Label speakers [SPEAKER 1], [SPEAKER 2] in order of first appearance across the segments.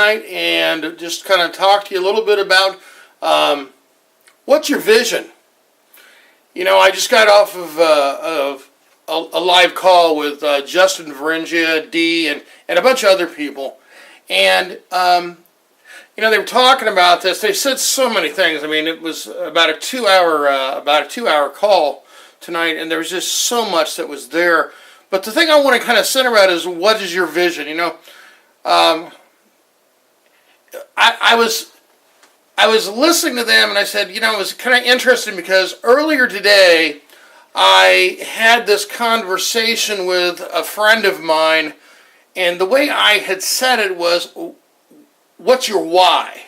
[SPEAKER 1] tonight and just kind of talk to you a little bit about what's your vision. You know, I just got off of a live call with Justin Varengia, Dee, and a bunch of other people. And, you know, they were talking about this. They said so many things. I mean, it was about a 2-hour call tonight, and there was just so much that was there. But the thing I want to kind of center about is, what is your vision? You know, I was listening to them, and I said, you know, it was kind of interesting because earlier today I had this conversation with a friend of mine, and the way I had said it was, what's your why?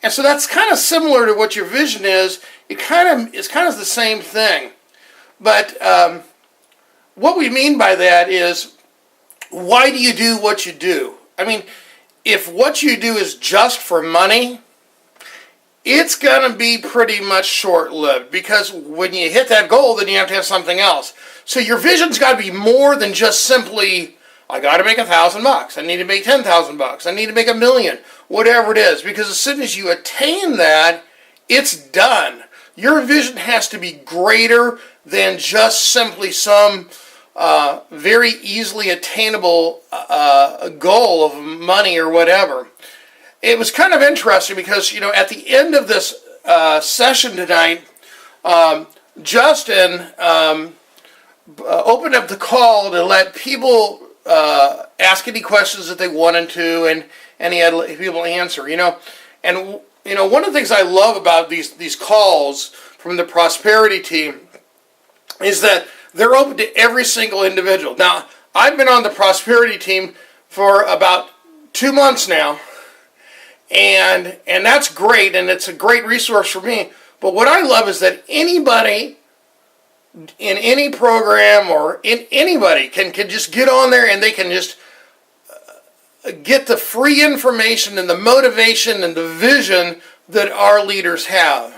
[SPEAKER 1] And so that's kind of similar to what your vision is. It's kind of the same thing. But what we mean by that is, why do you do what you do? I mean, if what you do is just for money, it's going to be pretty much short-lived, because when you hit that goal, then you have to have something else. So your vision's got to be more than just simply, I got to make $1,000. I need to make $10,000. I need to make $1 million, whatever it is. Because as soon as you attain that, it's done. Your vision has to be greater than just simply some very easily attainable goal of money or whatever. It was kind of interesting because, you know, at the end of this session tonight, Justin opened up the call to let people ask any questions that they wanted to, and he had people answer, you know. And, you know, one of the things I love about these calls from the Prosperity team is that they're open to every single individual. Now, I've been on the Prosperity team for about 2 months now, and that's great, and it's a great resource for me. But what I love is that anybody in any program or anybody can just get on there, and they can just get the free information and the motivation and the vision that our leaders have.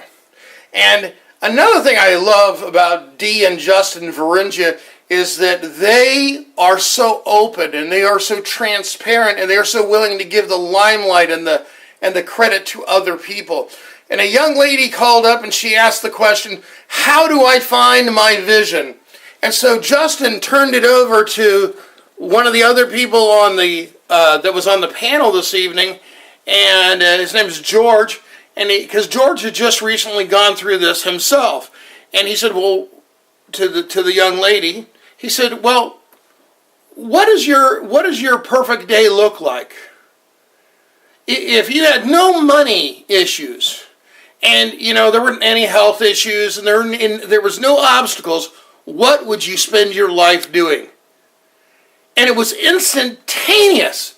[SPEAKER 1] And another thing I love about Dee and Justin Varengia is that they are so open, and they are so transparent, and they are so willing to give the limelight and the credit to other people. And a young lady called up and she asked the question, how do I find my vision? And so Justin turned it over to one of the other people on the that was on the panel this evening, and his name is George, and because George had just recently gone through this himself, and he said, well, to the young lady, he said, well, what does your perfect day look like? If you had no money issues, and, you know, there weren't any health issues, and there was no obstacles, what would you spend your life doing? And it was instantaneous.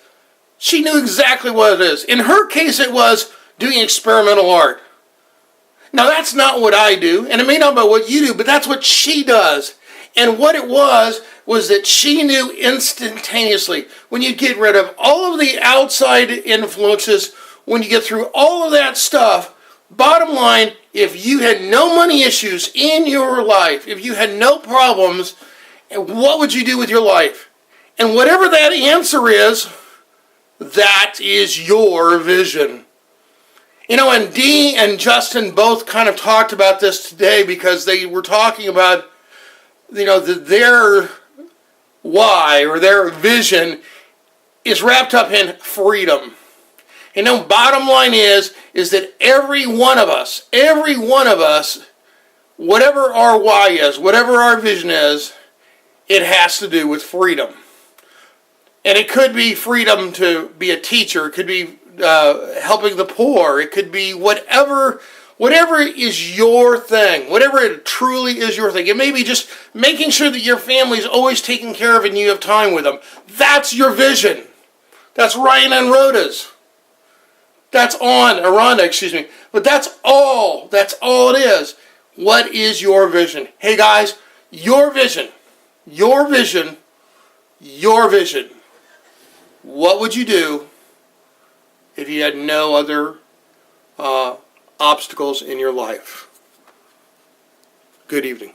[SPEAKER 1] She knew exactly what it is. In her case, it was doing experimental art. Now, that's not what I do, and it may not be what you do, but that's what she does. And what it was that she knew instantaneously, when you get rid of all of the outside influences, when you get through all of that stuff, bottom line, if you had no money issues in your life, if you had no problems, what would you do with your life? And whatever that answer is, that is your vision. You know, and Dee and Justin both kind of talked about this today, because they were talking about, you know, their why or their vision is wrapped up in freedom. You know, bottom line is that every one of us, whatever our why is, whatever our vision is, it has to do with freedom. And it could be freedom to be a teacher, it could be helping the poor, it could be whatever is your thing, whatever it truly is your thing. It may be just making sure that your family is always taken care of and you have time with them. That's your vision. That's Ryan and Rhoda's. That's Aranda, excuse me. But that's all it is. What is your vision? Hey guys, your vision. What would you do if you had no other obstacles in your life? Good evening.